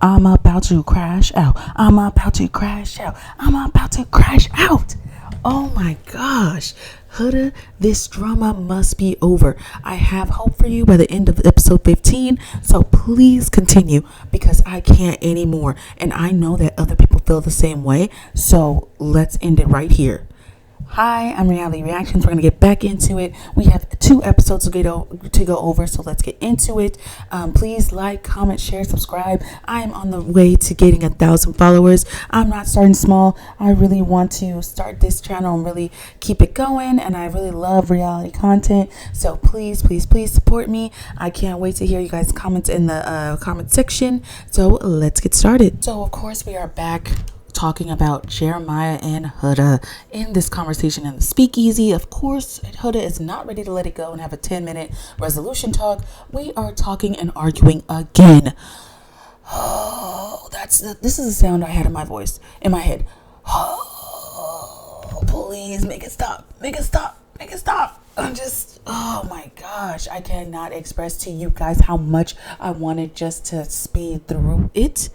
I'm about to crash out. I'm about to crash out. I'm about to crash out. Oh my gosh. Huda, this drama must be over. I have hope for you by the end of episode 15. So please continue because I can't anymore. And I know that other people feel the same way. So let's end it right here. Hi, I'm Reality Reactions. We're going to get back into it. We have 2 episodes to go over, so let's get into it. Please like, comment, share, subscribe. I am on the way to getting 1,000 followers. I'm not starting small. I really want to start this channel and really keep it going, and I really love reality content. So please support me. I can't wait to hear you guys' comments in the comment section. So let's get started. So of course we are back talking about Jeremiah and Huda in this conversation in the speakeasy. Of course, Huda is not ready to let it go and have a 10-minute resolution talk. We are talking and arguing again. Oh, this is the sound I had in my voice, in my head. Oh, please make it stop. Make it stop. Make it stop. Oh my gosh, I cannot express to you guys how much I wanted just to speed through it,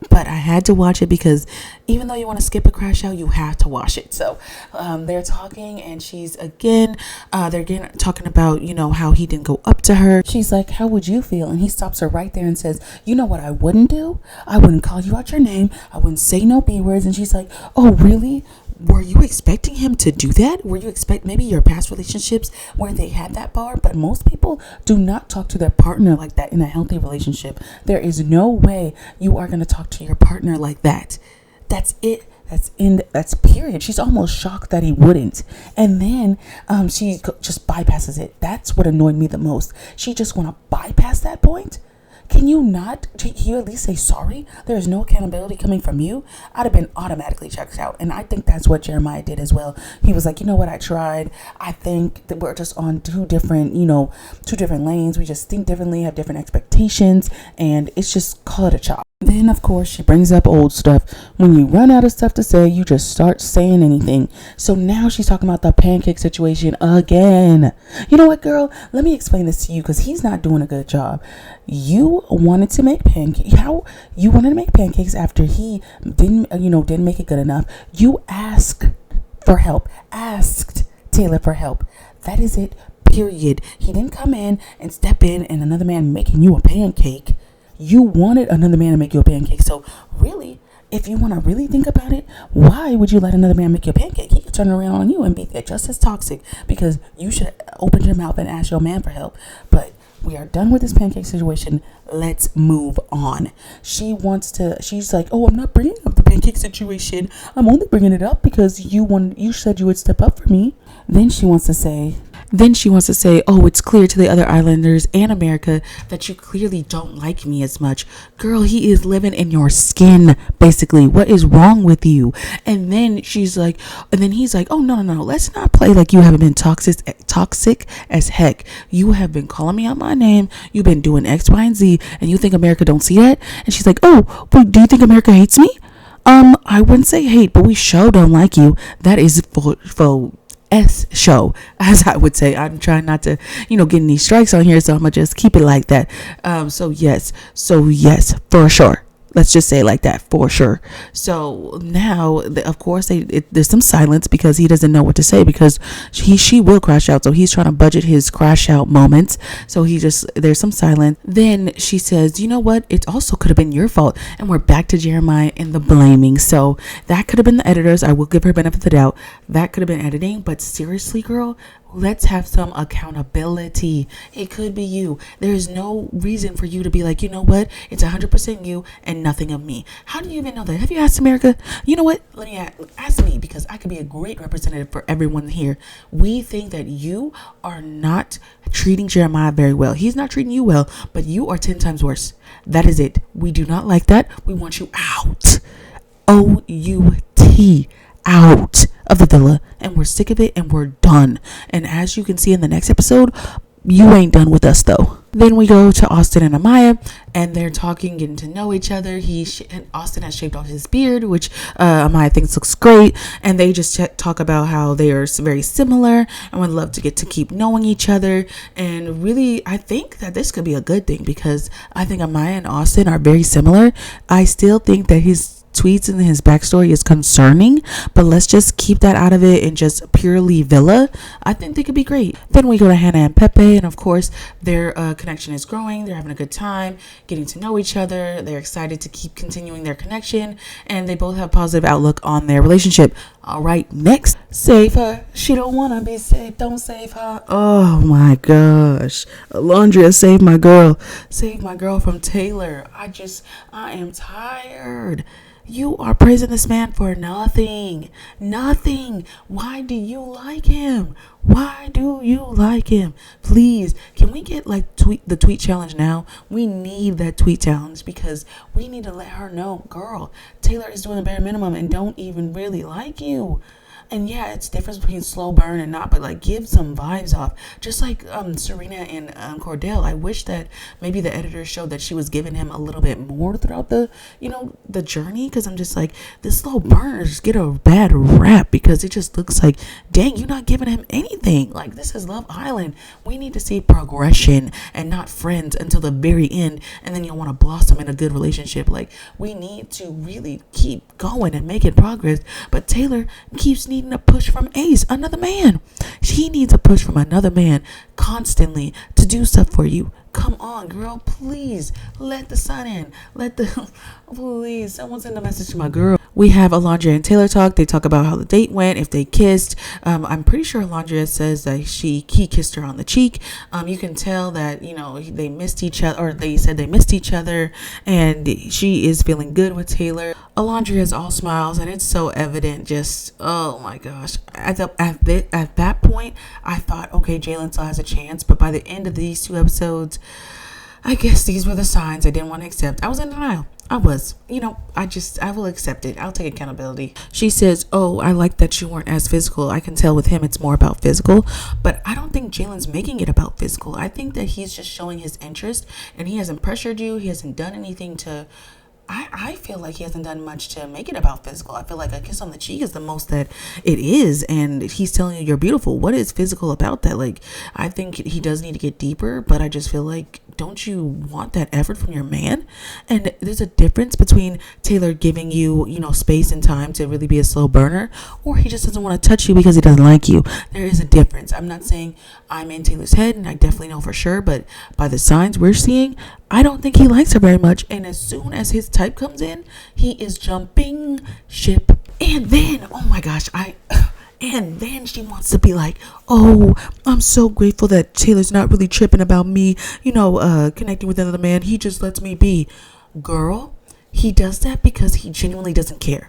but I had to watch it because even though you want to skip a crash out, you have to watch it. So they're talking, and she's they're again talking about, how he didn't go up to her. She's like, how would you feel? And he stops her right there and says, you know what I wouldn't do? I wouldn't call you out your name. I wouldn't say no B words. And she's like, oh really? Were you expecting him to do that? Were you expect maybe your past relationships where they had that bar? But most people do not talk to their partner like that in a healthy relationship. There is no way you are going to talk to your partner like that. That's it. That's period. She's almost shocked that he wouldn't. And then she just bypasses it. That's what annoyed me the most. She just want to bypass that point. Can you at least say sorry? There is no accountability coming from you. I'd have been automatically checked out. And I think that's what Jeremiah did as well. He was like, you know what? I tried. I think that we're just on two different lanes. We just think differently, have different expectations. And it's just call it a chop. Then, of course, she brings up old stuff. When you run out of stuff to say, you just start saying anything. So now she's talking about the pancake situation again. You know what, girl? Let me explain this to you because he's not doing a good job. You wanted to make pancakes. How you wanted to make pancakes after he didn't make it good enough. You asked for help. Asked Taylor for help. That is it. Period. He didn't come in and step in and another man making you a pancake. You wanted another man to make you a pancake. So really, if you want to really think about it, why would you let another man make you a pancake? He could turn around on you and be just as toxic because you should open your mouth and ask your man for help. But we are done with this pancake situation. Let's move on. She's like, oh, I'm not bringing up the pancake situation. I'm only bringing it up because you said you would step up for me. Then she wants to say, oh, it's clear to the other islanders and America that you clearly don't like me as much. Girl, he is living in your skin, basically. What is wrong with you? And then he's like, oh, no. Let's not play like you haven't been toxic as heck. You have been calling me out my name. You've been doing X, Y, and Z. And you think America don't see that? And she's like, oh, but do you think America hates me? I wouldn't say hate, but we sure don't like you. That is for show, as I would say. I'm trying not to, get any strikes on here, so I'm gonna just keep it like that. So yes, for sure. Let's just say it like that, for sure. So now, of course, there's some silence because he doesn't know what to say because she will crash out. So he's trying to budget his crash out moments. So there's some silence. Then she says, you know what? It also could have been your fault. And we're back to Jeremiah and the blaming. So that could have been the editors. I will give her benefit of the doubt. That could have been editing. But seriously, girl, let's have some accountability. It could be you. There's no reason for you to be like, you know what? It's 100% you and nothing of me. How do you even know that? Have you asked America? You know what? Let me ask me because I could be a great representative for everyone here. We think that you are not treating Jeremiah very well. He's not treating you well, but you are 10 times worse. That is it. We do not like that. We want you out. O-U-T. Out of the villa, and we're sick of it and we're done. And as you can see in the next episode, you ain't done with us though. Then we go to Austin and Amaya, and they're talking, getting to know each other. Austin has shaved off his beard, which Amaya thinks looks great, and they just talk about how they are very similar and would love to get to keep knowing each other. And really, I think that this could be a good thing because I think Amaya and Austin are very similar. I still think that his tweets and his backstory is concerning, but let's just keep that out of it and just purely Villa. I think they could be great. Then we go to Hannah and Pepe, and of course their connection is growing. They're having a good time getting to know each other. They're excited to keep continuing their connection, and they both have positive outlook on their relationship. All right, next, save her. She don't want to be saved. Don't save her. Oh my gosh, Alondria, save my girl. Save my girl from Taylor. I am tired. You are praising this man for nothing. Nothing. Why do you like him? Why do you like him? Please, can we get the tweet challenge now? We need that tweet challenge because we need to let her know, girl, Taylor is doing the bare minimum and don't even really like you. And yeah, it's difference between slow burn and not, but give some vibes off. Just like Serena and Cordell. I wish that maybe the editor showed that she was giving him a little bit more throughout the journey. Because I'm just this slow burners get a bad rap because it just looks like, dang, you're not giving him anything. This is Love Island. We need to see progression and not friends until the very end. And then you'll want to blossom in a good relationship. We need to really keep going and making progress. But Taylor keeps needing a push from Ace, another man. She needs a push from another man constantly to do stuff for you. Come on, girl, please let the sun in. Please, someone send a message to my girl. We have Alondria and Taylor talk. They talk about how the date went, if they kissed. I'm pretty sure Alondria says that he kissed her on the cheek. You can tell that, they missed each other, or they said they missed each other, and she is feeling good with Taylor. Alondria is all smiles, and it's so evident. Just, oh my gosh. At that point, I thought, okay, Jalen still has a chance, but by the end of these 2 episodes, I guess these were the signs I didn't want to accept. I was in denial. I was. I will accept it. I'll take accountability. She says, oh, I like that you weren't as physical. I can tell with him it's more about physical. But I don't think Jalen's making it about physical. I think that he's just showing his interest, and he hasn't pressured you. He hasn't done anything to... I feel like he hasn't done much to make it about physical. I feel like a kiss on the cheek is the most that it is, and he's telling you you're beautiful. What is physical about that? I think he does need to get deeper, but I just feel like, don't you want that effort from your man? And there's a difference between Taylor giving you, space and time to really be a slow burner, or he just doesn't want to touch you because he doesn't like you. There is a difference. I'm not saying I'm in Taylor's head, and I definitely know for sure, but by the signs we're seeing, I don't think he likes her very much. And as soon as his type comes in, he is jumping ship. And then, oh my gosh, and then she wants to be like, oh, I'm so grateful that Taylor's not really tripping about me, connecting with another man. He just lets me be. Girl, he does that because he genuinely doesn't care.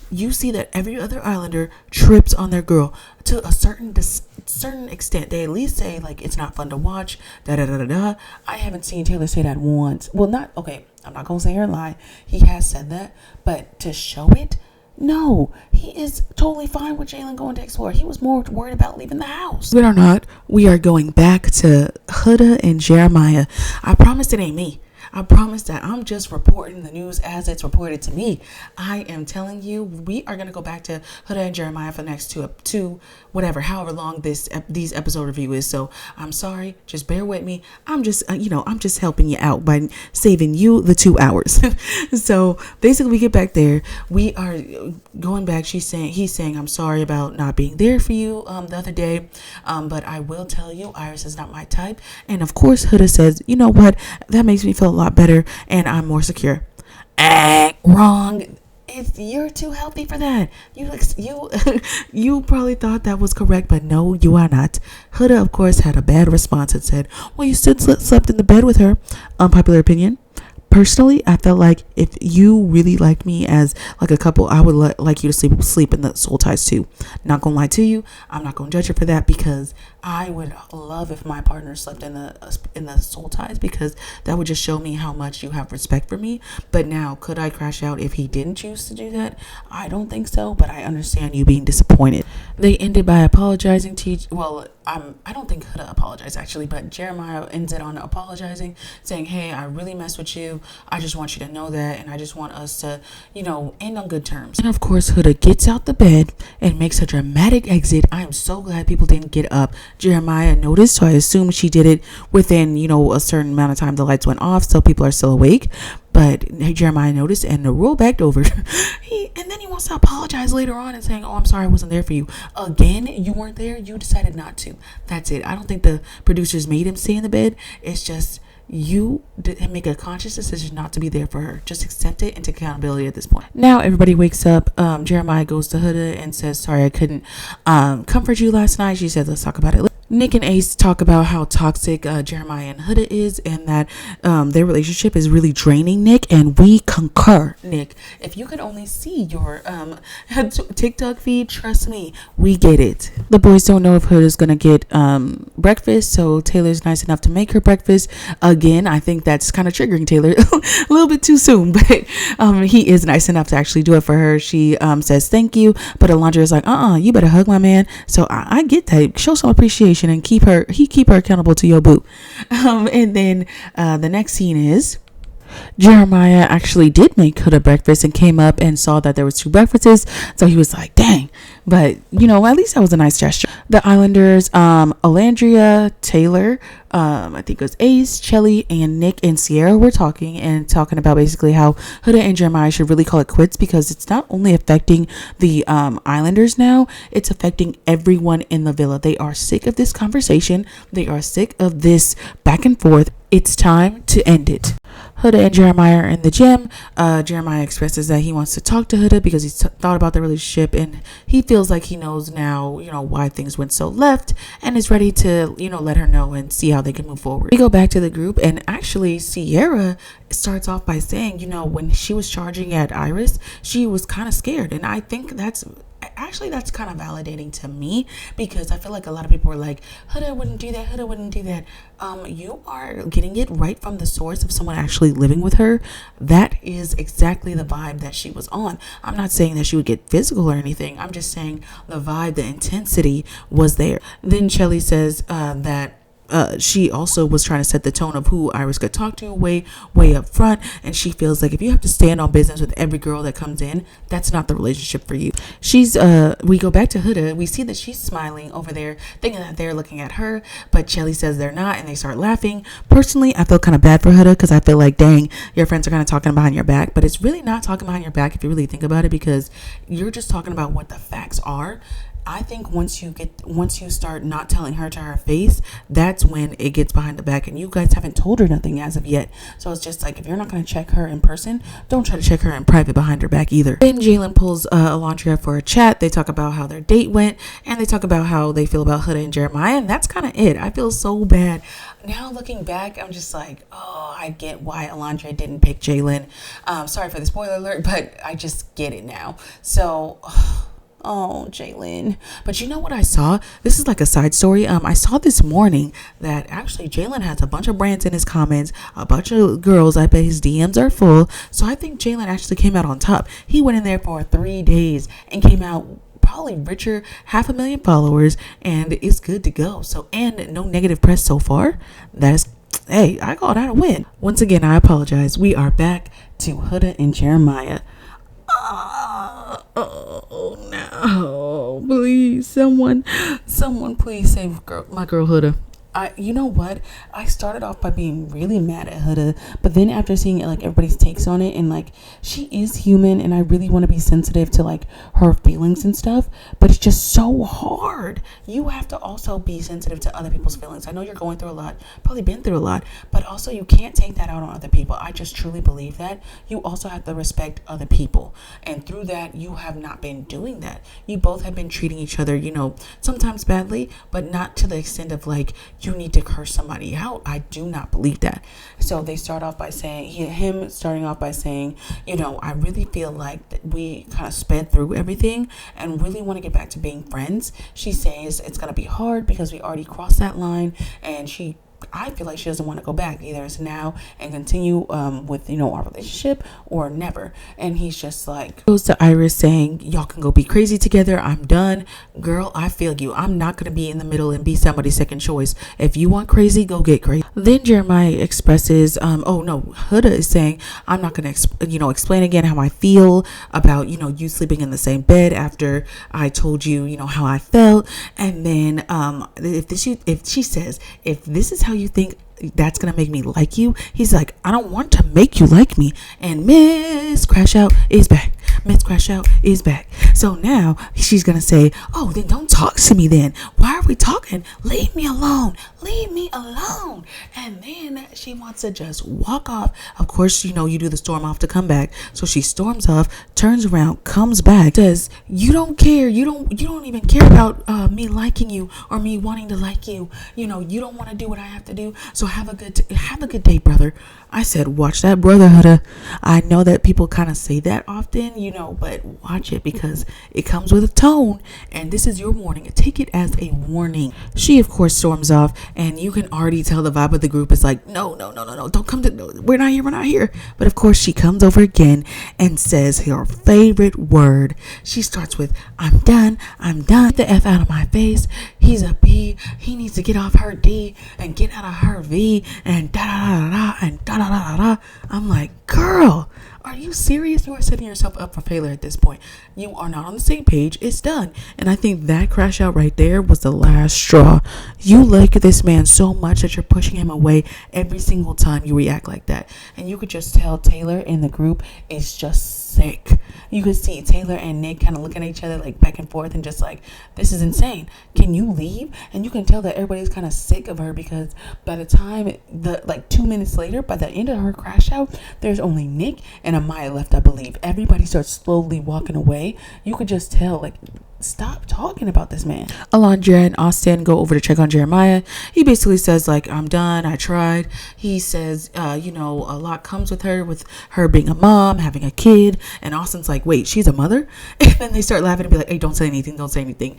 You see that every other Islander trips on their girl to a certain extent. They at least say, it's not fun to watch, da-da-da-da-da. I haven't seen Taylor say that once. Well, I'm not going to say her lie. He has said that, but to show it, no, he is totally fine with Jalen going to explore. He was more worried about leaving the house. But or not, we are going back to Huda and Jeremiah. I promise it ain't me. I promise that I'm just reporting the news as it's reported to me. I am telling you, we are going to go back to Huda and Jeremiah for the next however long these episode review is. So I'm sorry, just bear with me. I'm just helping you out by saving you the 2 hours. So basically we get back there. We are going back. He's saying, I'm sorry about not being there for you the other day. But I will tell you, Iris is not my type. And of course, Huda says, you know what? That makes me feel a lot better and I'm more secure. Wrong. You're too healthy for that. You probably thought that was correct, but no, you are not. Huda, of course, had a bad response and said, well, you still slept in the bed with her. Unpopular opinion. Personally, I felt like if you really like me as a couple, I would like you to sleep in the soul ties too. Not gonna lie to you, I'm not gonna judge her for that because I would love if my partner slept in the soul ties, because that would just show me how much you have respect for me. But now, could I crash out if he didn't choose to do that? I don't think so, but I understand you being disappointed. They ended by apologizing to each. Well, I don't think Huda apologized actually, but Jeremiah ended on apologizing, saying, "Hey, I really messed with you. I just want you to know that, and I just want us to, end on good terms." And of course, Huda gets out the bed and makes a dramatic exit. I am so glad people didn't get up. Jeremiah noticed, so I assume she did it within, a certain amount of time. The lights went off, so people are still awake. But Jeremiah noticed and the rule backed over. And then he wants to apologize later on and saying, "Oh, I'm sorry I wasn't there for you." Again, you weren't there. You decided not to. That's it. I don't think the producers made him stay in the bed. It's just you make a conscious decision not to be there for her. Just accept it and take accountability at this point. Now everybody wakes up. Jeremiah goes to Huda and says, "Sorry, I couldn't comfort you last night." She said, "Let's talk about it later." Nick and Ace talk about how toxic Jeremiah and Huda is, and that their relationship is really draining Nick, and we concur. Nick, if you could only see your TikTok feed, trust me, we get it. The boys don't know if Huda's gonna get breakfast, so Taylor's nice enough to make her breakfast. Again, I think that's kind of triggering Taylor a little bit too soon, but he is nice enough to actually do it for her. She says thank you, but Alondra is like, you better hug my man. So I get that. Show some appreciation and keep her accountable to your boo. And then the next scene is Jeremiah actually did make Huda breakfast and came up and saw that there was 2 breakfasts. So he was like, dang. But, at least that was a nice gesture. The Islanders, Alandria, Taylor, I think it was Ace, Chelly, and Nick and Sierra were talking about basically how Huda and Jeremiah should really call it quits, because it's not only affecting the Islanders now, it's affecting everyone in the villa. They are sick of this conversation. They are sick of this back and forth. It's time to end it. Huda and Jeremiah are in the gym. Jeremiah expresses that he wants to talk to Huda because he's thought about the relationship, and he feels like he knows now, why things went so left, and is ready to, let her know and see how they can move forward. We go back to the group, and actually Sierra starts off by saying, when she was charging at Iris, she was kind of scared, and I think that's kind of validating to me, because I feel like a lot of people are like, Huda wouldn't do that, Huda wouldn't do that. You are getting it right from the source of someone actually living with her. That is exactly the vibe that she was on. I'm not saying that she would get physical or anything. I'm just saying the vibe, the intensity was there. Then Chelly says that she also was trying to set the tone of who Iris could talk to way up front, and she feels like if you have to stand on business with every girl that comes in, that's not the relationship for you. We go back to Huda. We see that she's smiling over there, thinking that they're looking at her, but Chelly says they're not, and they start laughing. Personally, I feel kind of bad for Huda, because I feel like, dang, your friends are kind of talking behind your back, but it's really not talking behind your back if you really think about it, because you're just talking about what the facts are. I think once you start not telling her to her face, that's when it gets behind the back, and you guys haven't told her nothing as of yet. So it's just like, if you're not going to check her in person, don't try to check her in private behind her back either. Then Jalen pulls Alondra for a chat. They talk about how their date went, and they talk about how they feel about Huda and Jeremiah, and that's kind of it. I feel so bad. Now looking back, I'm just like, I get why Alondra didn't pick Jalen. Sorry for the spoiler alert, but I just get it now. So... Oh, Jalen. But you know what I saw? This is like a side story. I saw this morning that actually Jalen has a bunch of brands in his comments, a bunch of girls. I bet his DMs are full. So I think Jalen actually came out on top. He went in there for 3 days and came out probably richer, 500,000 followers, and it's good to go. So, and no negative press so far. Hey, I call that a win. Once again, I apologize. We are back to Huda and Jeremiah. Oh no, please, someone please save my girl Huda. You know what? I started off by being really mad at Huda, but then after seeing like everybody's takes on it, and like she is human, and I really want to be sensitive to like her feelings and stuff, but it's just so hard. You have to also be sensitive to other people's feelings. I know you're going through a lot, probably been through a lot, but also you can't take that out on other people. I just truly believe that. You also have to respect other people, and through that, you have not been doing that. You both have been treating each other, sometimes badly, but not to the extent of like you need to curse somebody out. I do not believe that. So they start off by saying, him starting off by saying, I really feel like that we kind of sped through everything and really want to get back to being friends. She says it's going to be hard because we already crossed that line, and I feel like she doesn't want to go back. Either it's now and continue with our relationship, or never. And he's just like, goes to Iris saying, y'all can go be crazy together. I'm done. Girl, I feel you. I'm not going to be in the middle and be somebody's second choice. If you want crazy, go get crazy. Then Jeremiah expresses, Huda is saying, I'm not going to explain again how I feel about you sleeping in the same bed after I told you how I felt. And then if she says, if this is how you think that's gonna make me like you, he's like, I don't want to make you like me. And Miss Crash Out is back. Miss Crash Out is back. So now she's gonna say, oh, then don't talk to me then. Why are we talking? Leave me alone. Leave me alone. And then she wants to just walk off. Of course, you do the storm off to come back. So she storms off, turns around, comes back, says, you don't care. You don't even care about me liking you or me wanting to like you. You don't want to do what I have to do. So have a good day, brother. I said, watch that, brotherhood. I know that people kind of say that often, but watch it, because it comes with a tone, and this is your warning. Take it as a warning. She, of course, storms off, and you can already tell the vibe of the group is like, no, don't come to, no, we're not here. But of course, she comes over again and says her favorite word. She starts with, I'm done. Get the F out of my face. He's a B. He needs to get off her D and get out of her V, and da-da-da-da-da, and da-da-da-da-da. I'm like, girl, are you serious? You are setting yourself up for failure at this point. You are not on the same page. It's done. And I think that crash out right there was the last straw. You like this man so much that you're pushing him away every single time you react like that. And you could just tell Taylor in the group is just sick. You could see Taylor and Nick kind of looking at each other like back and forth and just like, this is insane. Can you leave? And you can tell that everybody's kind of sick of her, because by the time 2 minutes later, by the end of her crash out, there's only Nick and Amaya left, I believe. Everybody starts slowly walking away. You could just tell, like, stop talking about this man. Alondra and Austin go over to check on Jeremiah. He basically says, like, I'm done. I tried. He says, a lot comes with her being a mom, having a kid. And Austin's like, wait, she's a mother? And then they start laughing and be like, hey, don't say anything.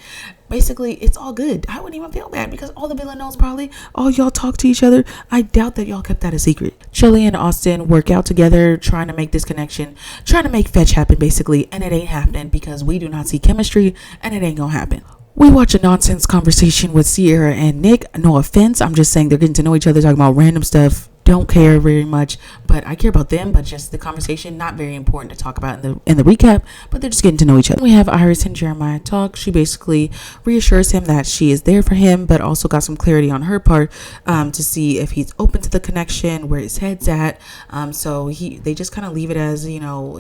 Basically, it's all good. I wouldn't even feel bad, because all the villa knows probably. All y'all talk to each other. I doubt that y'all kept that a secret. Shelly and Austin work out together, trying to make this connection, trying to make fetch happen, basically. And it ain't happening, because we do not see chemistry, and it ain't gonna happen. We watch a nonsense conversation with Sierra and Nick. No offense. I'm just saying they're getting to know each other, talking about random stuff. Don't care very much, but I care about them. But just the conversation, not very important to talk about in the recap, but they're just getting to know each other. We have Iris and Jeremiah talk. She basically reassures him that she is there for him, but also got some clarity on her part to see if he's open to the connection, where his head's at. So they just kind of leave it as,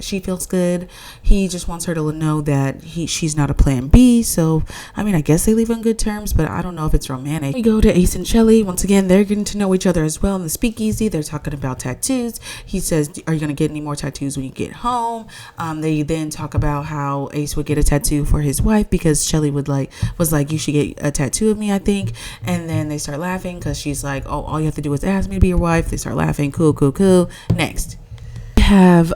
she feels good. He just wants her to know that she's not a plan B. So I guess they leave on good terms, but I don't know if it's romantic. We go to Ace and Shelly. Once again, they're getting to know each other as well in the speakeasy. They're talking about tattoos. He says, are you going to get any more tattoos when you get home? They then talk about how Ace would get a tattoo for his wife, because Shelly was like, you should get a tattoo of me, I think. And then they start laughing, because she's like, oh, all you have to do is ask me to be your wife. They start laughing. Cool. Next, have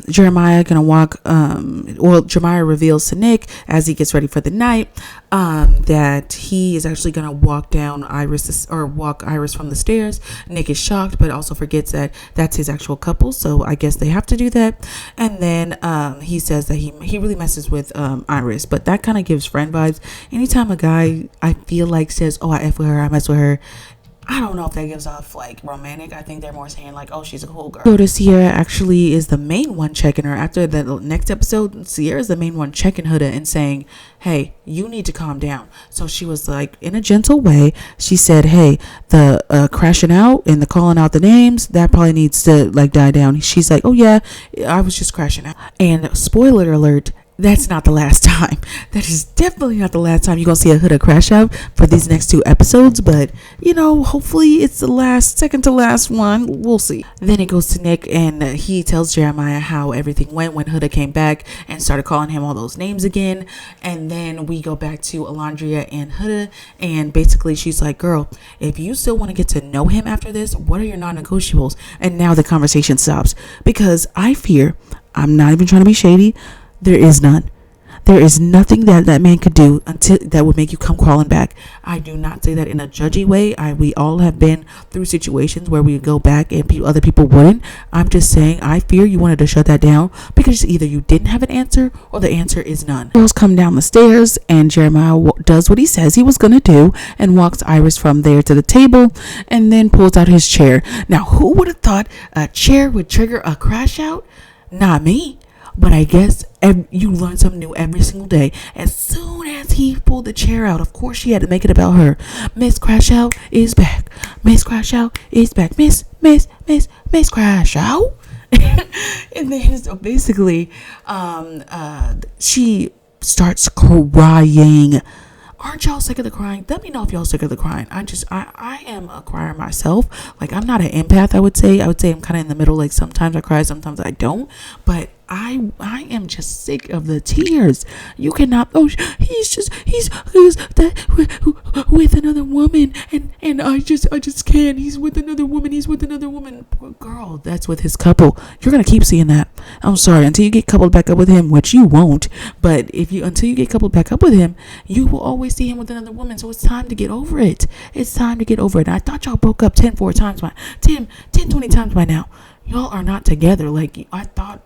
Jeremiah gonna walk Jeremiah reveals to Nick as he gets ready for the night that he is actually gonna walk Iris from the stairs. Nick is shocked, but also forgets that that's his actual couple, so I guess they have to do that. And then he says that he really messes with Iris, but that kind of gives friend vibes. Anytime a guy, I feel like, says, oh, I F with her, I mess with her, I don't know if that gives off like romantic. I think they're more saying like, oh, she's a cool girl. So to Sierra actually is the main one checking her. After the next episode, Sierra's the main one checking Huda and saying, hey, you need to calm down. So she was like, in a gentle way, she said, hey, the crashing out and the calling out the names, that probably needs to like die down. She's like, oh yeah, I was just crashing out. And spoiler alert, that's not the last time. That is definitely not the last time you're gonna see a Huda crash out for these next two episodes. But hopefully it's the second to last one. We'll see. Then it goes to Nick, and he tells Jeremiah how everything went when Huda came back and started calling him all those names again. And then we go back to Alondria and Huda, and basically she's like, "Girl, if you still want to get to know him after this, what are your non-negotiables?" And now the conversation stops because I fear, I'm not even trying to be shady, there is none. There is nothing that man could do until that would make you come crawling back. I do not say that in a judgy way. We all have been through situations where we go back and other people wouldn't. I'm just saying I fear you wanted to shut that down because either you didn't have an answer or the answer is none. Girls come down the stairs and Jeremiah does what he says he was going to do and walks Iris from there to the table and then pulls out his chair. Now, who would have thought a chair would trigger a crash out? Not me. But I guess you learn something new every single day. As soon as he pulled the chair out, of course she had to make it about her. Miss Crash Out is back. Miss Crash Out is back. Miss Crash Out. And then so basically, she starts crying. Aren't y'all sick of the crying? Let me know if y'all sick of the crying. I am a crier myself. Like, I'm not an empath, I would say. I'm kind of in the middle. Like, sometimes I cry, sometimes I don't. But I am just sick of the tears. You cannot. Oh, he's that with another woman, and I just can't. He's with another woman. Poor girl, that's with his couple. You're gonna keep seeing that. I'm sorry, until you get coupled back up with him, which you won't. But until you get coupled back up with him, you will always see him with another woman. So it's time to get over it. It's time to get over it. And I thought y'all broke up 10 times by 20 times by now. Y'all are not together. Like I thought.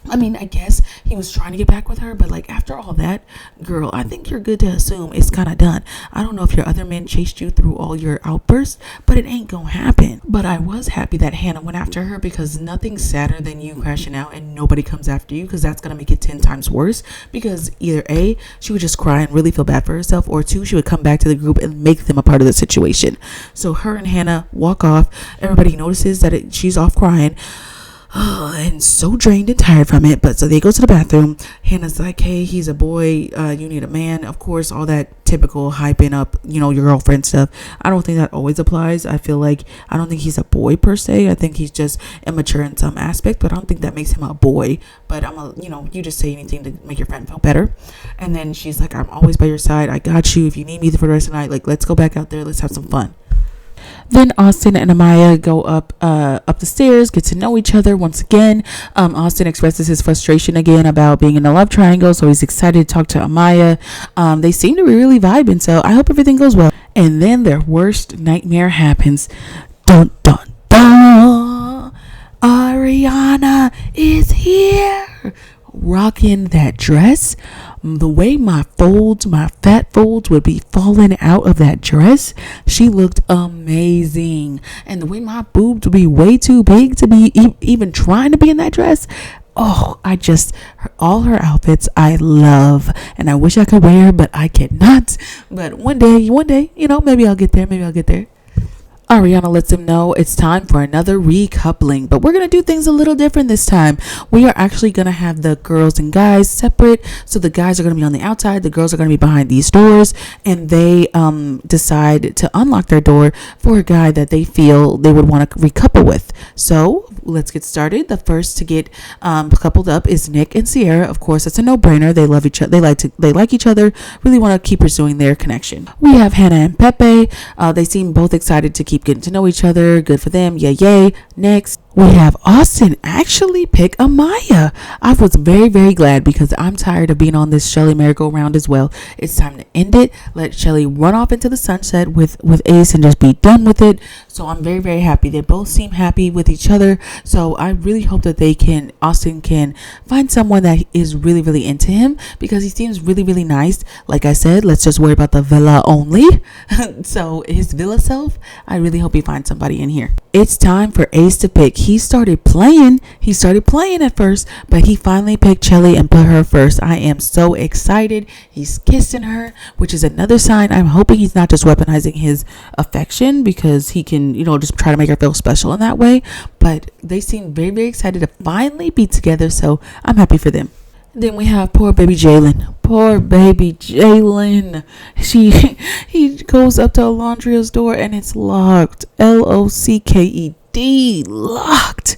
I mean, I guess he was trying to get back with her, but like after all that, girl, I think you're good to assume it's kind of done. I don't know if your other men chased you through all your outbursts, but it ain't gonna happen. But I was happy that Hannah went after her because nothing's sadder than you crashing out and nobody comes after you, because that's gonna make it 10 times worse. Because either A, she would just cry and really feel bad for herself, or two, she would come back to the group and make them a part of the situation. So her and Hannah walk off. Everybody notices that she's off crying. And so drained and tired from it. But so they go to the bathroom. Hannah's like, "Hey, he's a boy. You need a man." Of course, all that typical hyping up, your girlfriend stuff. I don't think that always applies. I don't think he's a boy per se. I think he's just immature in some aspect, but I don't think that makes him a boy. But you just say anything to make your friend feel better. And then she's like, "I'm always by your side. I got you. If you need me for the rest of the night, like, let's go back out there. Let's have some fun." Then Austin and Amaya go up the stairs, get to know each other once again. Austin expresses his frustration again about being in a love triangle, so he's excited to talk to Amaya. They seem to be really vibing, so I hope everything goes well. And then their worst nightmare happens. Dun dun dun! Ariana is here, rocking that dress. The way my fat folds would be falling out of that dress, she looked amazing. And the way my boobs would be way too big to be even trying to be in that dress. Oh, all her outfits I love, and I wish I could wear, but I cannot. But one day, maybe I'll get there. Ariana lets him know it's time for another recoupling, but we're going to do things a little different this time. We are actually going to have the girls and guys separate. So the guys are going to be on the outside, the girls are going to be behind these doors, and they decide to unlock their door for a guy that they feel they would want to recouple with. So let's get started. The first to get coupled up is Nick and Sierra. Of course, it's a no-brainer. They love each other. They like each other. Really want to keep pursuing their connection. We have Hannah and Pepe. They seem both excited to keep getting to know each other. Good for them. Yay. Next, we have Austin actually pick Amaya. I was very, very glad because I'm tired of being on this Shelly merry-go-round as well. It's time to end it. Let Shelly run off into the sunset with Ace and just be done with it. So I'm very, very happy. They both seem happy with each other. So I really hope that Austin can find someone that is really, really into him, because he seems really, really nice. Like I said, let's just worry about the villa only. So his villa self, I really hope he finds somebody in here. It's time for Ace to pick. He started playing at first, but he finally picked Shelly and put her first. I am so excited. He's kissing her, which is another sign. I'm hoping he's not just weaponizing his affection, because he can, just try to make her feel special in that way. But they seem very, very excited to finally be together, so I'm happy for them. Then we have poor baby Jalen. Poor baby Jalen. He goes up to Alondria's door and it's locked. Locked. Locked.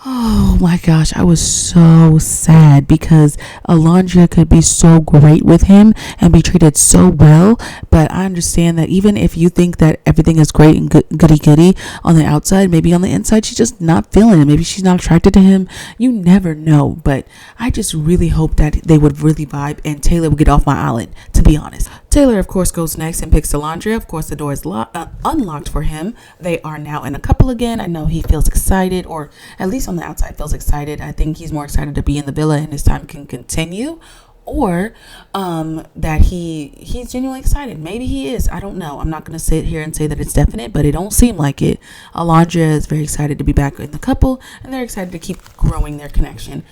Oh my gosh, I was so sad because Alondria could be so great with him and be treated so well. But I understand that even if you think that everything is great and goody goody on the outside, maybe on the inside she's just not feeling it. Maybe she's not attracted to him. You never know. But I just really hope that they would really vibe and Taylor would get off my island, to be honest. Taylor, of course, goes next and picks Alondria. Of course, the door is unlocked for him. They are now in a couple again. I know he feels excited, or at least on the outside feels excited. I think he's more excited to be in the villa and his time can continue, or that he's genuinely excited. Maybe he is. I don't know. I'm not going to sit here and say that it's definite, but it don't seem like it. Alondria is very excited to be back in the couple, and they're excited to keep growing their connection.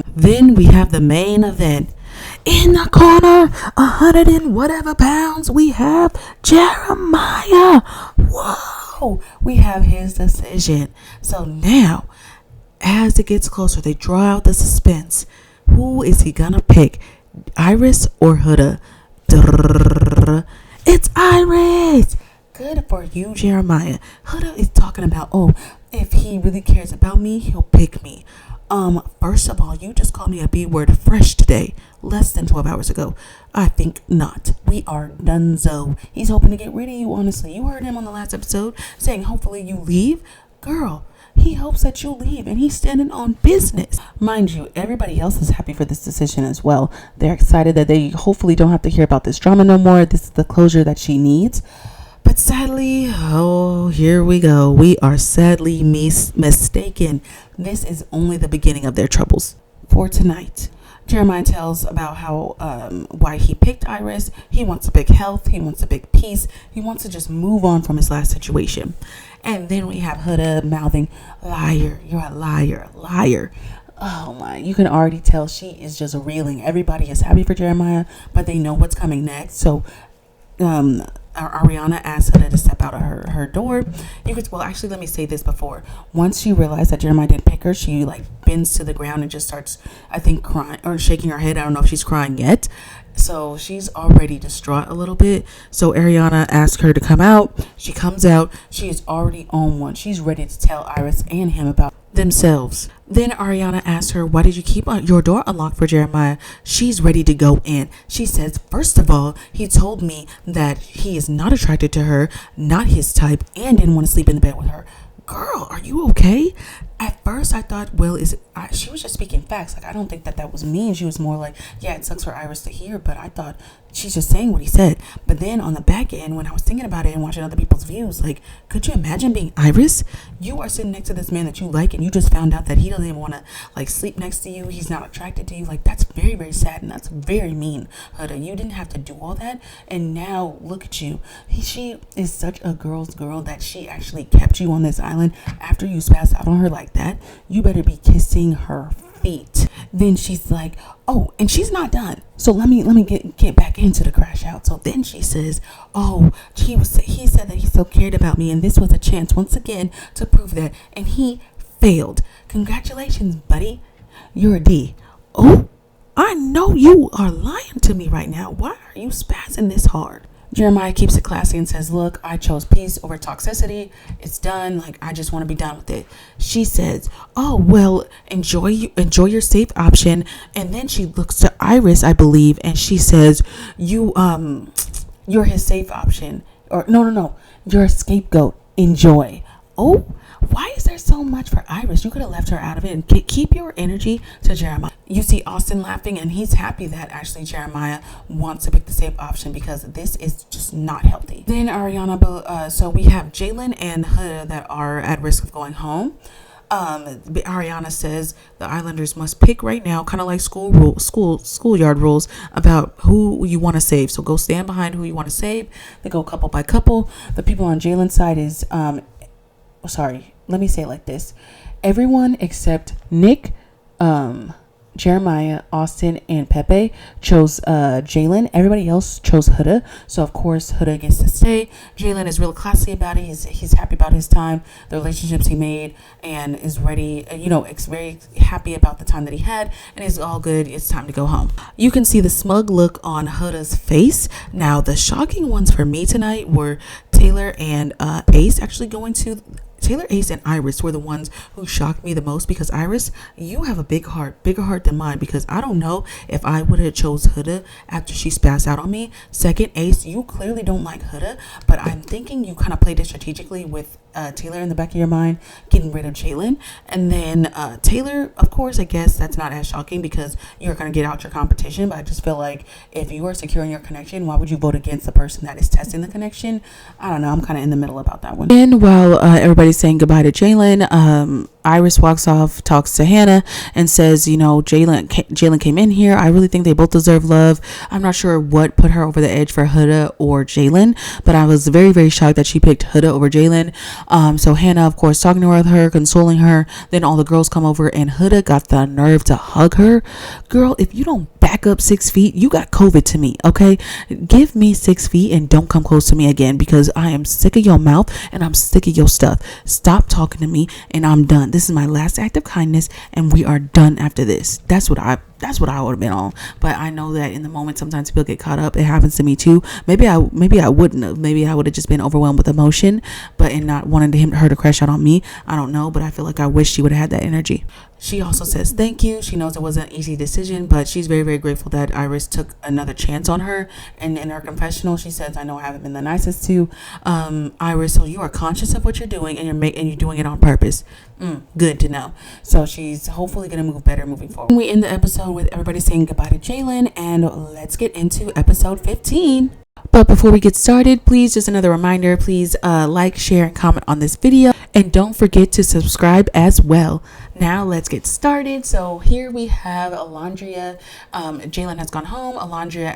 Then we have the main event. In the corner, 100 and whatever pounds, we have Jeremiah. Whoa, we have his decision. So now, as it gets closer, they draw out the suspense. Who is he gonna pick? Iris or Huda? It's Iris. Good for you, Jeremiah. Huda is talking about, oh, if he really cares about me, he'll pick me. First of all, you just called me a B word fresh today, less than 12 hours ago. I think not. We are donezo. He's hoping to get rid of you, honestly. You heard him on the last episode saying hopefully you leave. Girl, he hopes that you leave and he's standing on business. Mind you, everybody else is happy for this decision as well. They're excited that they hopefully don't have to hear about this drama no more. This is the closure that she needs. But sadly, oh, here we go. We are sadly mistaken. This is only the beginning of their troubles. For tonight, Jeremiah tells about how why he picked Iris. He wants a big health. He wants a big peace. He wants to just move on from his last situation. And then we have Huda mouthing, liar, you're a liar, liar. Oh my, you can already tell she is just reeling. Everybody is happy for Jeremiah, but they know what's coming next. So Ariana asked Huda to step out of her door. Actually, let me say this before. Once she realized that Jeremiah didn't pick her, she bends to the ground and just starts, I think, crying or shaking her head. I don't know if she's crying yet. So she's already distraught a little bit. So Ariana asked her to come out. She comes out. She is already on one. She's ready to tell Iris and him about themselves. Then Ariana asked her, why did you keep your door unlocked for Jeremiah? She's ready to go in. She says, first of all, he told me that he is not attracted to her, not his type, and didn't want to sleep in the bed with her. Girl, are you okay? At first I thought, she was just speaking facts. I don't think that was mean. She was more like, yeah, it sucks for Iris to hear, but I thought she's just saying what he said. But then on the back end, when I was thinking about it and watching other people's views, could you imagine being Iris? You are sitting next to this man that you like, and you just found out that he doesn't even want to sleep next to you. He's not attracted to you. That's very, very sad, and that's very mean, Huda. You didn't have to do all that, and now look at you. She is such a girl's girl that she actually kept you on this island after you spazzed out on her like that. You better be kissing her feet. Then she's like, oh, and she's not done. So let me get back into the crash out. So then she says, oh, he said that he still cared about me, and this was a chance once again to prove that, and he failed. Congratulations, buddy. You're a D. Oh, I know you are lying to me right now. Why are you spazzing this hard? Jeremiah keeps it classy and says, look, I chose peace over toxicity. It's done. I just want to be done with it. She says, oh, well, enjoy your safe option. And then she looks to Iris, I believe, and she says, you're his safe option. Or no, you're a scapegoat. Enjoy. Oh, why is there so much for Iris? You could have left her out of it and keep your energy to Jeremiah. You see Austin laughing, and he's happy that actually Jeremiah wants to pick the safe option because this is just not healthy. Then Ariana, so we have Jalen and Huda that are at risk of going home. Ariana says the Islanders must pick right now, kind of like schoolyard rules about who you want to save. So go stand behind who you want to save. They go couple by couple. The people on Jalen's side is let me say it like this. Everyone except Nick, Jeremiah, Austin, and Pepe chose Jalen. Everybody else chose Huda. So of course Huda gets to stay. Jalen is real classy about it. He's happy about his time, the relationships he made, and is ready. Very happy about the time that he had, and it's all good. It's time to go home. You can see the smug look on Huda's face. Now the shocking ones for me tonight were Taylor and Ace actually going to. Taylor, Ace, and Iris were the ones who shocked me the most, because Iris, you have a bigger heart than mine, because I don't know if I would have chose Huda after she spazzed out on me. Second, Ace, you clearly don't like Huda, but I'm thinking you kind of played it strategically with Taylor in the back of your mind, getting rid of Jalen. And then Taylor, of course, I guess that's not as shocking because you're going to get out your competition, but I just feel like if you are secure in your connection, why would you vote against the person that is testing the connection? I don't know. I'm kind of in the middle about that one. And while everybody's saying goodbye to Jalen, Iris walks off, talks to Hannah, and says, Jalen came in here. I really think they both deserve love. I'm not sure what put her over the edge for Huda or Jalen, but I was very, very shocked that she picked Huda over Jalen. So Hannah, of course, talking to her, consoling her. Then all the girls come over, and Huda got the nerve to hug her. Girl, if you don't back up 6 feet, you got COVID to me, okay? Give me 6 feet and don't come close to me again, because I am sick of your mouth and I'm sick of your stuff. Stop talking to me and I'm done. This is my last act of kindness, and we are done after this. That's what I would have been on. But I know that in the moment, sometimes people get caught up. It happens to me too. Maybe I wouldn't have. Maybe I would have just been overwhelmed with emotion, but in not wanting her to crash out on me. I don't know, but I feel like I wish she would have had that energy. She also says thank you. She knows it wasn't an easy decision, but she's very, very grateful that Iris took another chance on her. And in her confessional, she says, I know I haven't been the nicest to Iris, so you are conscious of what you're doing, and you're doing it on purpose. Good to know. So she's hopefully going to move better moving forward. We end the episode with everybody saying goodbye to Jalen, and let's get into episode 15. But before we get started, please, just another reminder, please like, share, and comment on this video. And don't forget to subscribe as well. Now let's get started. So here we have Alondria. Jalen has gone home. Alondria,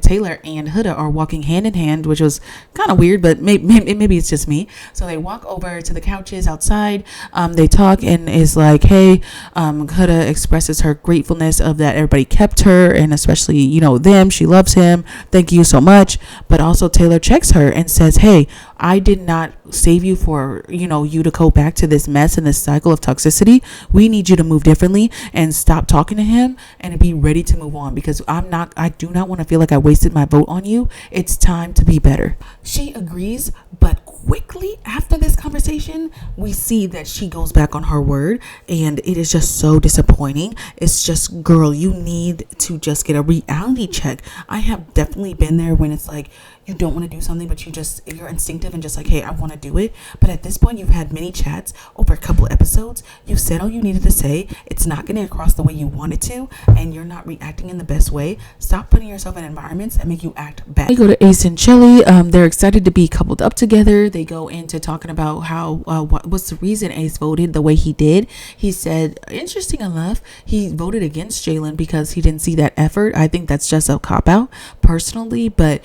Taylor and Huda are walking hand in hand, which was kind of weird, but maybe it's just me. So they walk over to the couches outside. They talk, and is like, hey, Huda expresses her gratefulness of that everybody kept her, and especially, them. She loves him. Thank you so much. But also Taylor checks her and says, hey, I did not save you for, you to go back to this mess and this cycle of toxicity. We need you to move differently and stop talking to him and be ready to move on, because I do not want to feel like I wasted my vote on you. It's time to be better. She agrees, but quickly after this conversation, we see that she goes back on her word, and it is just so disappointing. It's just, girl, you need to just get a reality check. I have definitely been there when it's like, you don't want to do something, but you're instinctive and just like, hey, I want to do it. But at this point, you've had many chats over a couple of episodes. You said all you needed to say. It's not getting across the way you wanted to, and you're not reacting in the best way. Stop putting yourself in environments that make you act bad. We go to Ace and Shelly. They're excited to be coupled up together. They go into talking about how what's the reason Ace voted the way he did. He said, interesting enough, he voted against Jalen because he didn't see that effort. I think that's just a cop-out personally, but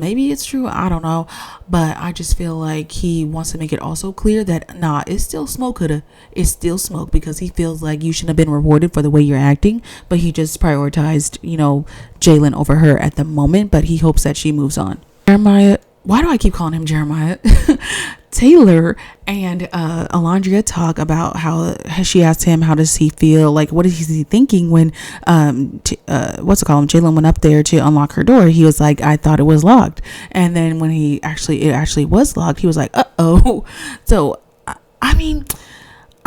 maybe it's true. I don't know. But I just feel like he wants to make it also clear that, it's still smoke, Huda. It's still smoke, because he feels like you shouldn't have been rewarded for the way you're acting. But he just prioritized, Jalen over her at the moment. But he hopes that she moves on. Jeremiah. Why do I keep calling him Jeremiah? Taylor and Alondria talk about how she asked him, how does he feel, like what is he thinking when Jalen went up there to unlock her door. He was like, I thought it was locked, and then when it actually was locked, he was like, uh-oh. So I mean,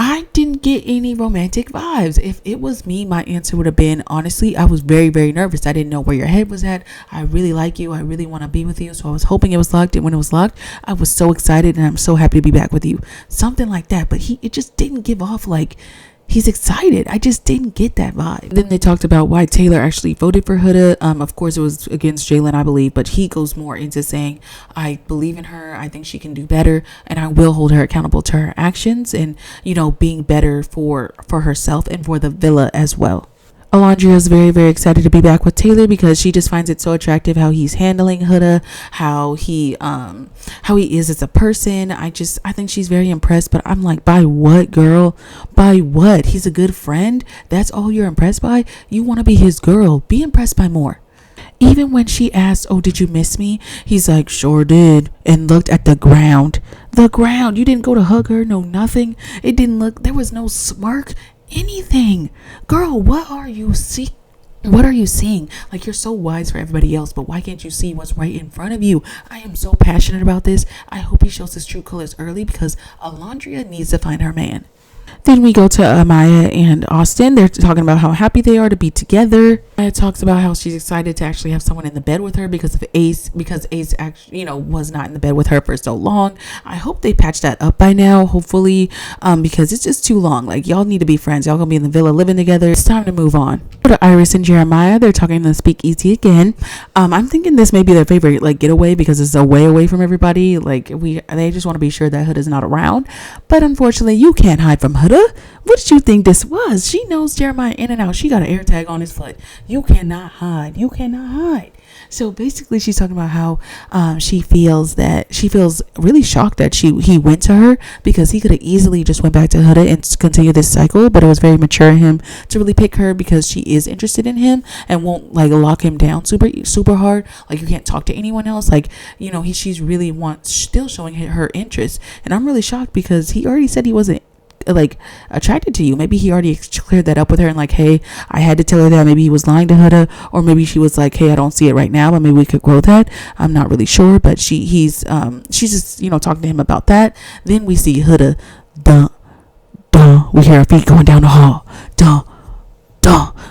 I didn't get any romantic vibes. If it was me, my answer would have been, honestly, I was very, very nervous. I didn't know where your head was at. I really like you. I really want to be with you. So I was hoping it was locked. And when it was locked, I was so excited, and I'm so happy to be back with you. Something like that. But it just didn't give off like he's excited. I just didn't get that vibe. Then they talked about why Taylor actually voted for Huda. Of course, it was against Jalen, I believe, but he goes more into saying, I believe in her. I think she can do better, and I will hold her accountable to her actions, and being better for herself and for the villa as well. Alondria is very, very excited to be back with Taylor because she just finds it so attractive how he's handling Huda, how he is as a person. I think she's very impressed, but I'm like, by what, girl? By what? He's a good friend? That's all you're impressed by? You want to be his girl. Be impressed by more. Even when she asked, "Oh, did you miss me?" He's like, "Sure did," and looked at the ground. The ground. You didn't go to hug her, no nothing. It didn't look, there was no smirk, anything. Girl, what are you seeing? What are you seeing? Like, you're so wise for everybody else, but why can't you see what's right in front of you? I am so passionate about this. I hope he shows his true colors early because Alondria needs to find her man. Then we go to Amaya and Austin. They're talking about how happy they are to be together. Maya talks about how she's excited to actually have someone in the bed with her because Ace actually, was not in the bed with her for so long. I hope they patch that up by now, hopefully, because it's just too long. Like, y'all need to be friends. Y'all gonna be in the villa living together. It's time to move on. Go to Iris and Jeremiah. They're talking in the speakeasy again. I'm thinking this may be their favorite getaway because it's away from everybody. They just want to be sure that Huda's not around. But unfortunately, you can't hide from Huda. What did you think this was? She knows Jeremiah in and out. She got an air tag on his foot. You cannot hide. You cannot hide. So basically, she's talking about how she feels really shocked that he went to her because he could have easily just went back to Huda and continue this cycle, but it was very mature of him to really pick her because she is interested in him and won't lock him down super hard. Like, you can't talk to anyone else. She's really still showing her interest, and I'm really shocked because he already said he wasn't attracted to you. Maybe he already cleared that up with her and hey, I had to tell her that. Maybe he was lying to Huda, or maybe she was like, hey, I don't see it right now, but maybe we could grow that. I'm not really sure, but she's just talking to him about that. Then we see Huda, we hear her feet going down the hall,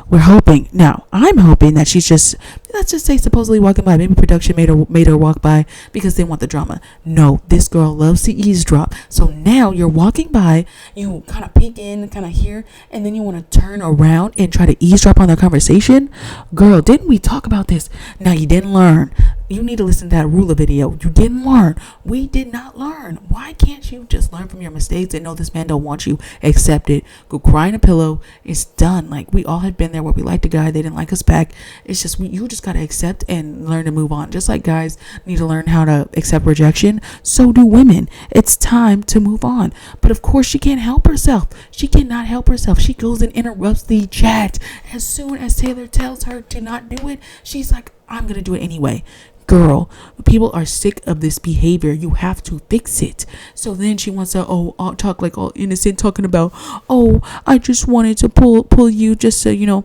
we're hoping now. I'm hoping that she's just, let's just say, supposedly walking by. Maybe production made her walk by because they want the drama. No, this girl loves to eavesdrop. So now you're walking by, you kind of peek in, kind of hear, and then you want to turn around and try to eavesdrop on their conversation. Girl, didn't we talk about this? Now you didn't learn. You need to listen to that ruler video. You didn't learn. We did not learn. Why can't you just learn from your mistakes and know this man don't want you? Accept it. Go cry in a pillow. It's done. We all had been there where we liked a guy. They didn't like us back. It's just, you just got to accept and learn to move on. Just like guys need to learn how to accept rejection, so do women. It's time to move on. But of course, she can't help herself. She cannot help herself. She goes and interrupts the chat. As soon as Taylor tells her to not do it, she's like, I'm going to do it anyway. Girl, people are sick of this behavior. You have to fix it. So then she wants to talk all innocent, talking about, I just wanted to pull you just so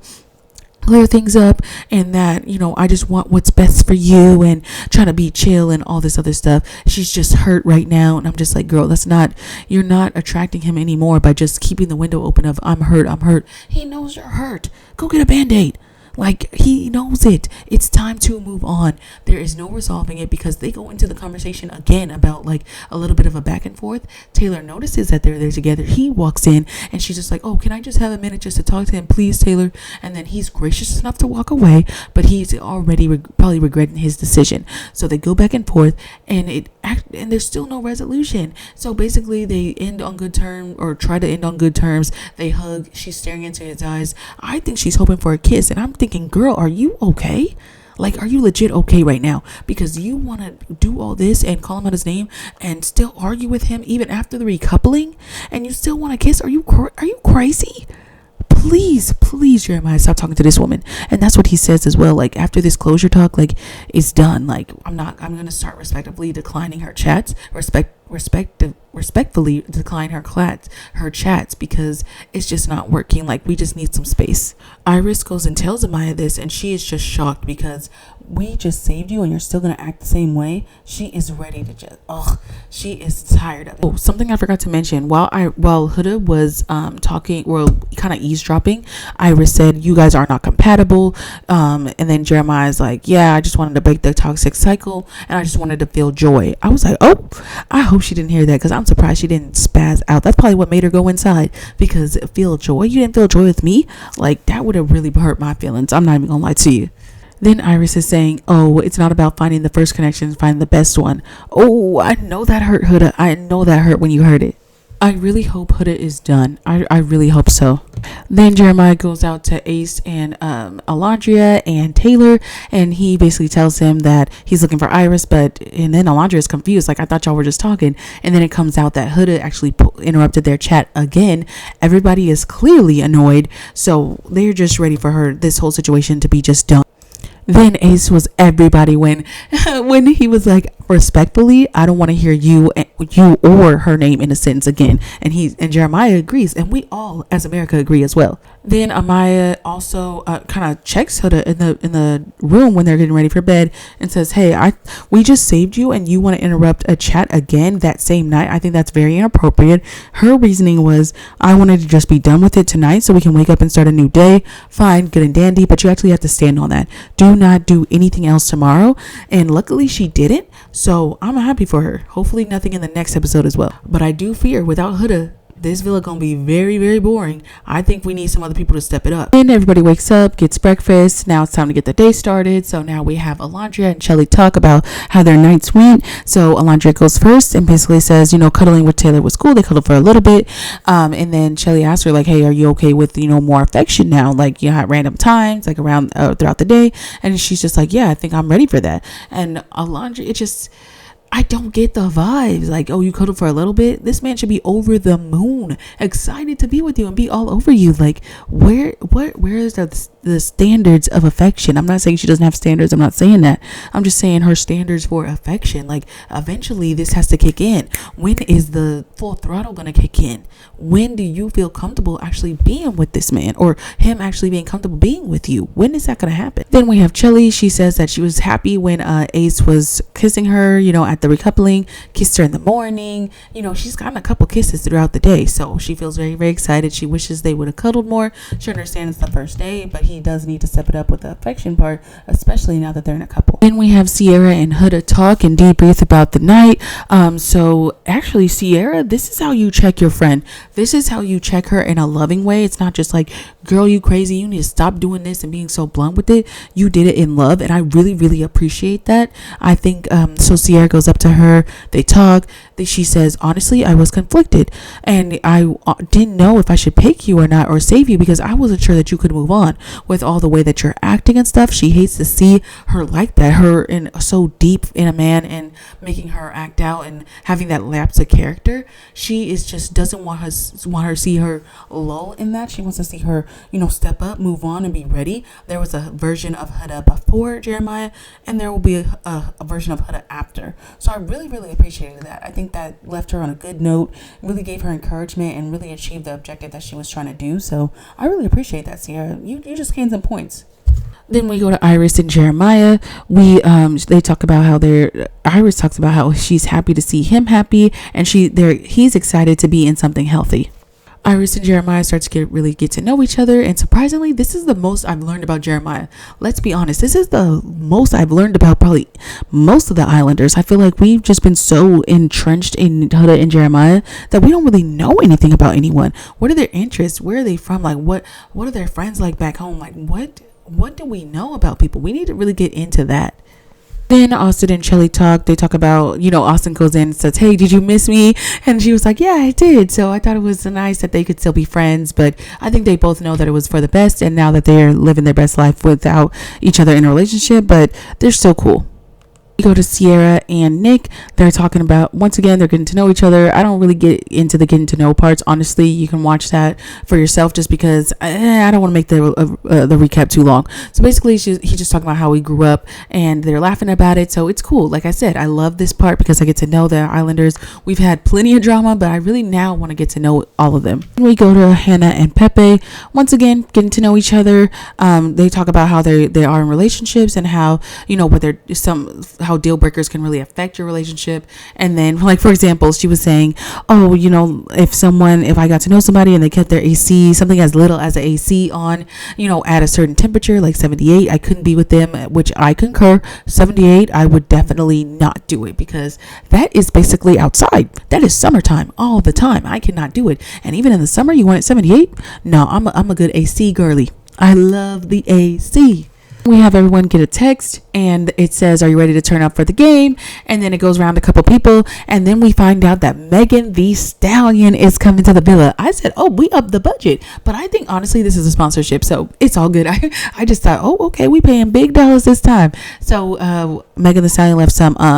clear things up, and that I just want what's best for you, and trying to be chill and all this other stuff. She's just hurt right now, and I'm just like, girl, you're not attracting him anymore by just keeping the window open of I'm hurt. He knows you're hurt. Go get a band-aid. He knows it. It's time to move on. There is no resolving it because they go into the conversation again about a little bit of a back and forth. Taylor notices that they're there together. He walks in and she's just like, oh, can I just have a minute just to talk to him, please, Taylor? And then he's gracious enough to walk away, but he's already probably regretting his decision. So they go back and forth, and there's still no resolution. So basically they end on good terms, or try to end on good terms. They hug. She's staring into his eyes. I think she's hoping for a kiss, and I'm thinking, girl, are you okay? Are you legit okay right now? Because you want to do all this and call him out his name and still argue with him even after the recoupling, and you still want to kiss? Are you crazy? Please, Jeremiah, stop talking to this woman. And that's what he says as well. After this closure talk, it's done. I'm going to start respectively declining her chats, respectfully decline her chats because it's just not working. We just need some space. Iris goes and tells Amaya this, and she is just shocked because we just saved you and you're still gonna act the same way. She is ready to she is tired of it. Oh, something I forgot to mention, while Huda was talking, kind of eavesdropping, Iris said, you guys are not compatible, and then Jeremiah's like, yeah, I just wanted to break the toxic cycle and I just wanted to feel joy. I was like, oh, I hope she didn't hear that, because I'm surprised she didn't spaz out. That's probably what made her go inside, because feel joy? You didn't feel joy with me? That would have really hurt my feelings. I'm not even gonna lie to you. Then Iris is saying, oh, it's not about finding the first connection, find the best one. Oh, I know that hurt, Huda. I know that hurt when you heard it. I really hope Huda is done. I really hope so. Then Jeremiah goes out to Ace and Alondria and Taylor, and he basically tells him that he's looking for Iris, and then Alondria is confused, like, I thought y'all were just talking. And then it comes out that Huda actually interrupted their chat again. Everybody is clearly annoyed, so they're just ready for this whole situation to be just done. Then Ace was everybody when when he was like, respectfully, I don't want to hear you or her name in a sentence again. And Jeremiah agrees, and we all as America agree as well. Then Amaya also kind of checks Huda in the room when they're getting ready for bed and says, hey, we just saved you and you want to interrupt a chat again that same night. I think that's very inappropriate. Her reasoning was, I wanted to just be done with it tonight so we can wake up and start a new day. Fine, good and dandy, but you actually have to stand on that. Do not do anything else tomorrow. And luckily she didn't, so I'm happy for her. Hopefully nothing in the next episode as well. But I do fear without Huda, this villa gonna be very, very boring. I think we need some other people to step it up. Then everybody wakes up, gets breakfast. Now it's time to get the day started. So now we have Alondria and Shelly talk about how their nights went. So Alondria goes first and basically says, cuddling with Taylor was cool. They cuddled for a little bit. And then Shelly asks her, like, hey, are you okay with, more affection now? Like, at random times, like around throughout the day. And she's just like, yeah, I think I'm ready for that. And Alondria, I don't get the vibes. Like, oh, you cuddled for a little bit? This man should be over the moon, excited to be with you and be all over you. Like, where is the standards of affection? I'm not saying she doesn't have standards. I'm not saying that. I'm just saying her standards for affection. Like, eventually this has to kick in. When is the full throttle going to kick in? When do you feel comfortable actually being with this man, or him actually being comfortable being with you? When is that going to happen? Then we have Chelly. She says that she was happy when Ace was kissing her, at the recoupling, kissed her in the morning. She's gotten a couple kisses throughout the day, so she feels very, very excited. She wishes they would have cuddled more. She understands it's the first day, but he does need to step it up with the affection part, especially now that they're in a couple. Then we have Sierra and Huda talk and debrief about the night. So actually, Sierra, this is how you check your friend. This is how you check her in a loving way. It's not just like, girl, you crazy, you need to stop doing this and being so blunt with it. You did it in love, and I really, really appreciate that. I think so Sierra goes up to her, they talk. She says, honestly, I was conflicted, and I didn't know if I should pick you or not, or save you, because I wasn't sure that you could move on with all the way that you're acting and stuff. She hates to see her like that, her in so deep in a man and making her act out and having that lapse of character. She is just doesn't want her to see her low in that. She wants to see her, step up, move on, and be ready. There was a version of Huda before Jeremiah, and there will be a version of Huda after. So I really, really appreciated that. I think that left her on a good note, really gave her encouragement, and really achieved the objective that she was trying to do. So I really appreciate that, Sierra. You just gained some points. Then we go to Iris and Jeremiah. They talk about how Iris talks about how she's happy to see him happy, and he's excited to be in something healthy. Iris and Jeremiah start to really get to know each other, and surprisingly, this is the most I've learned about Jeremiah. Let's be honest, this is the most I've learned about probably most of the Islanders. I feel like we've just been so entrenched in Huda and Jeremiah that we don't really know anything about anyone. What are their interests? Where are they from? Like, what are their friends like back home? Like, what do we know about people? We need to really get into that. Then Austin and Shelly talk. They talk about, Austin goes in and says, hey, did you miss me? And she was like, yeah, I did. So I thought it was nice that they could still be friends. But I think they both know that it was for the best. And now that they're living their best life without each other in a relationship, but they're still cool. We go to Sierra and Nick. They're talking about, once again, they're getting to know each other. I don't really get into the getting to know parts. Honestly, you can watch that for yourself, just because I don't want to make the recap too long. So basically, he's just talking about how we grew up, and they're laughing about it. So it's cool. Like I said, I love this part because I get to know the Islanders. We've had plenty of drama, but I really now want to get to know all of them. We go to Hannah and Pepe. Once again, getting to know each other. They talk about how they are in relationships, and how, whether how deal breakers can really affect your relationship. And then, like, for example, she was saying, oh, if I got to know somebody and they kept their AC, something as little as the AC on, at a certain temperature, like 78, I couldn't be with them, which I concur. 78, I would definitely not do it, because that is basically outside. That is summertime all the time. I cannot do it. And even in the summer, you want it 78? No, I'm a good AC girly. I love the AC. We have everyone get a text and it says, are you ready to turn up for the game? And then it goes around a couple people. And then we find out that Megan Thee Stallion is coming to the villa. I said, oh, we upped the budget. But I think honestly, this is a sponsorship. So it's all good. I just thought, oh, okay, we paying big dollars this time. So Megan Thee Stallion left some of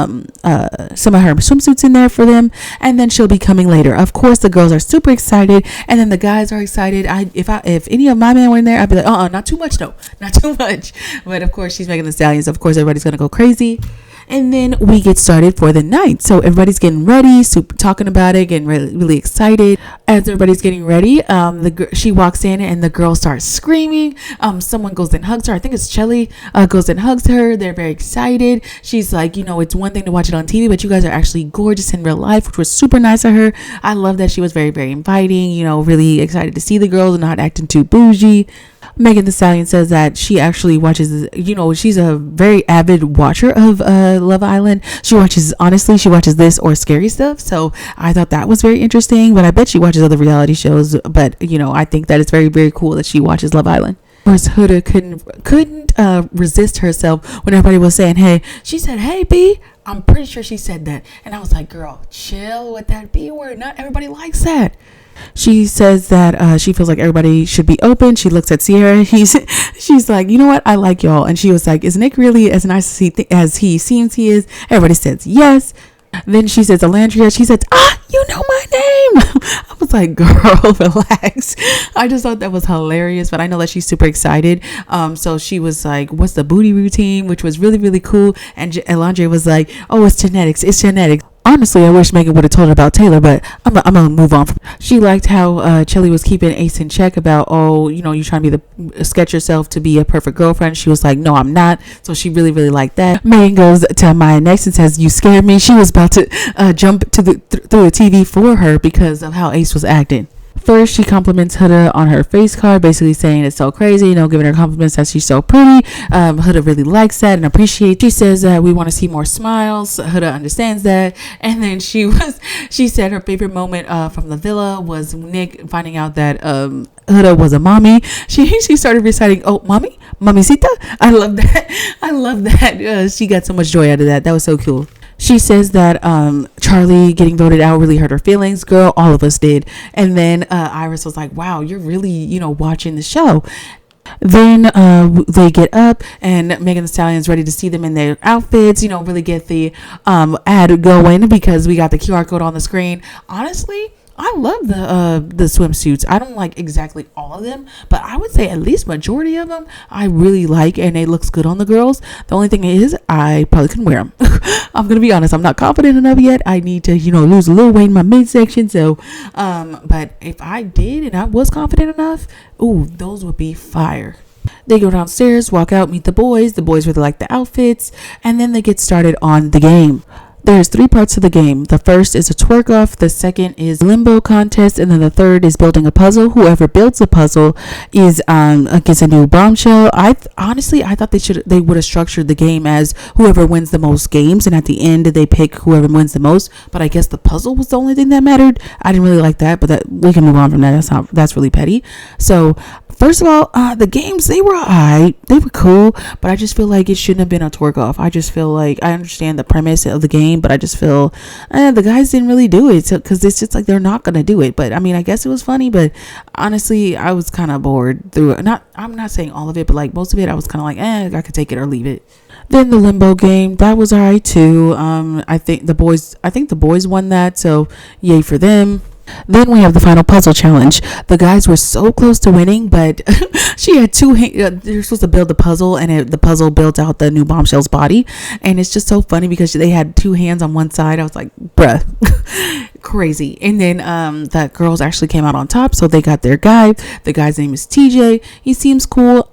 her swimsuits in there for them. And then she'll be coming later. Of course, the girls are super excited. And then the guys are excited. If any of my men were in there, I'd be like, not too much. No, not too much. But of course, she's Megan Thee Stallion. So of course, everybody's going to go crazy. And then we get started for the night. So everybody's getting ready, super talking about it, getting really, really excited. As everybody's getting ready, she walks in and the girl starts screaming. Someone goes and hugs her. I think it's Shelly goes and hugs her. They're very excited. She's like, it's one thing to watch it on TV, but you guys are actually gorgeous in real life, which was super nice of her. I love that she was very, very inviting, really excited to see the girls and not acting too bougie. Megan Thee Stallion says that she actually watches, she's a very avid watcher of Love Island. She watches this or Scary Stuff. So I thought that was very interesting, but I bet she watches other reality shows. But, I think that it's very, very cool that she watches Love Island. Of course, Huda couldn't resist herself when everybody was saying, hey, she said, hey, B. I'm pretty sure she said that. And I was like, girl, chill with that B word. Not everybody likes that. She says that she feels like everybody should be open. She looks at Sierra. She's like, you know what? I like y'all. And she was like, is Nick really as nice as he seems he is? Everybody says yes. Then she says, Alandria. She says, you know my name. I was like, girl, relax. I just thought that was hilarious. But I know that she's super excited. So she was like, what's the booty routine? Which was really, really cool. And Alandria was like, oh, it's genetics. It's genetics. Honestly, I wish Megan would have told her about Taylor, but I'm gonna move on. She liked how Chelly was keeping Ace in check about, you're trying to sketch yourself to be a perfect girlfriend. She was like, no, I'm not. So she really, really liked that. Megan goes to Maya next and says, you scared me. She was about to jump to through the TV for her because of how Ace was acting. First, she compliments Huda on her face card, basically saying it's so crazy, giving her compliments that she's so pretty. Huda really likes that and appreciates. She says that we want to see more smiles. Huda understands that. And then she said her favorite moment from the villa was Nick finding out that Huda was a mommy. She started reciting, oh, mommy, mamacita. I love that. She got so much joy out of that. That was so cool. She says that Charlie getting voted out really hurt her feelings. Girl, all of us did. And then Iris was like, wow, you're really, watching the show. Then they get up and Megan Thee Stallion's ready to see them in their outfits, really get the ad going because we got the QR code on the screen. Honestly, I love the swimsuits. I don't like exactly all of them, but I would say at least majority of them I really like, and it looks good on the girls. The only thing is I probably couldn't wear them. I'm gonna be honest. I'm not confident enough yet. I need to, lose a little weight in my midsection. So, but if I did and I was confident enough, those would be fire. They go downstairs, walk out, meet the boys. The boys really like the outfits, and then they get started on the game. There's 3 parts of the game. The first is a twerk off, the second is limbo contest, and then the third is building a puzzle. Whoever builds a puzzle is gets a new bombshell. I thought they would have structured the game as whoever wins the most games, and at the end they pick whoever wins the most. But I guess the puzzle was the only thing that mattered. I didn't really like that, but we can move on from that. That's really petty. So first of all, the games, they were alright. They were cool, but I just feel like it shouldn't have been a twerk off. I just feel like I understand the premise of the game, but I just feel the guys didn't really do it because it's just like they're not gonna do it. But I mean, I guess it was funny, but honestly, I was kind of bored through it. I'm not saying all of it, but like most of it, I was kind of like, I could take it or leave it. Then the limbo game, that was alright too. I think the boys won that, so yay for them. Then we have the final puzzle challenge. The guys were so close to winning, but she had 2 hands. They're supposed to build the puzzle, and the puzzle built out the new bombshell's body. And it's just so funny because they had 2 hands on one side. I was like, bruh, crazy. And then that girls actually came out on top, so they got their guy. The guy's name is TJ. He seems cool.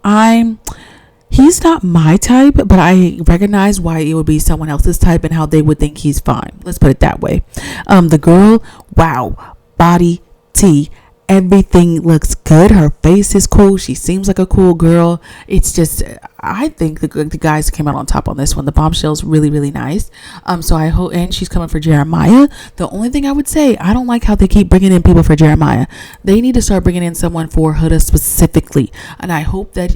He's not my type, but I recognize why it would be someone else's type and how they would think he's fine. Let's put it that way. The girl, wow. Body, T, everything looks good. Her face is cool. She seems like a cool girl. It's just, I think the guys came out on top on this one. The bombshell's really, really nice. So I hope, and she's coming for Jeremiah. The only thing I would say, I don't like how they keep bringing in people for Jeremiah. They need to start bringing in someone for Huda specifically, and I hope that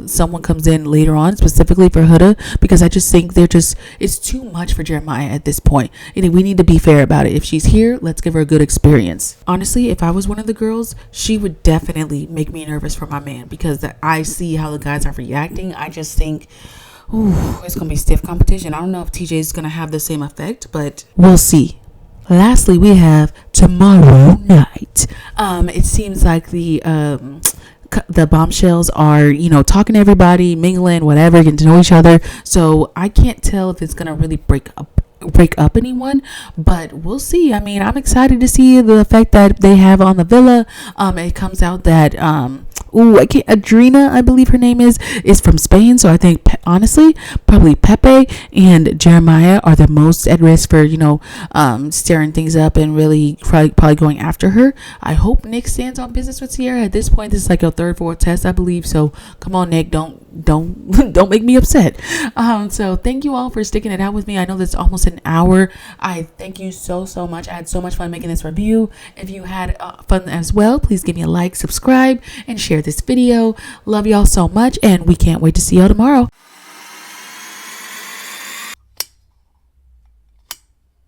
someone comes in later on specifically for Huda, because I just think it's too much for Jeremiah at this point. And we need to be fair about it. If she's here, let's give her a good experience. Honestly, if I was one of the girls, she would definitely make me nervous for my man, because I see how the guys are reacting. I just think, ooh, it's gonna be stiff competition. I don't know if TJ is gonna have the same effect, but we'll see. Lastly, we have tomorrow night. It seems like the bombshells are, talking to everybody, mingling, whatever, getting to know each other. So I can't tell if it's gonna really break up anyone, but we'll see. I mean, I'm excited to see the effect that they have on the villa. It comes out that Adrina, I believe her name is from Spain. So I think honestly, probably Pepe and Jeremiah are the most at risk for stirring things up and really probably going after her. I hope Nick stands on business with Sierra. At this point, this is like a third, fourth test, I believe. So come on, Nick, don't make me upset. So thank you all for sticking it out with me. I know that's almost an hour. I thank you so much. I had so much fun making this review. If you had fun as well, please give me a like, subscribe, and share this video. Love y'all so much, and we can't wait to see y'all tomorrow.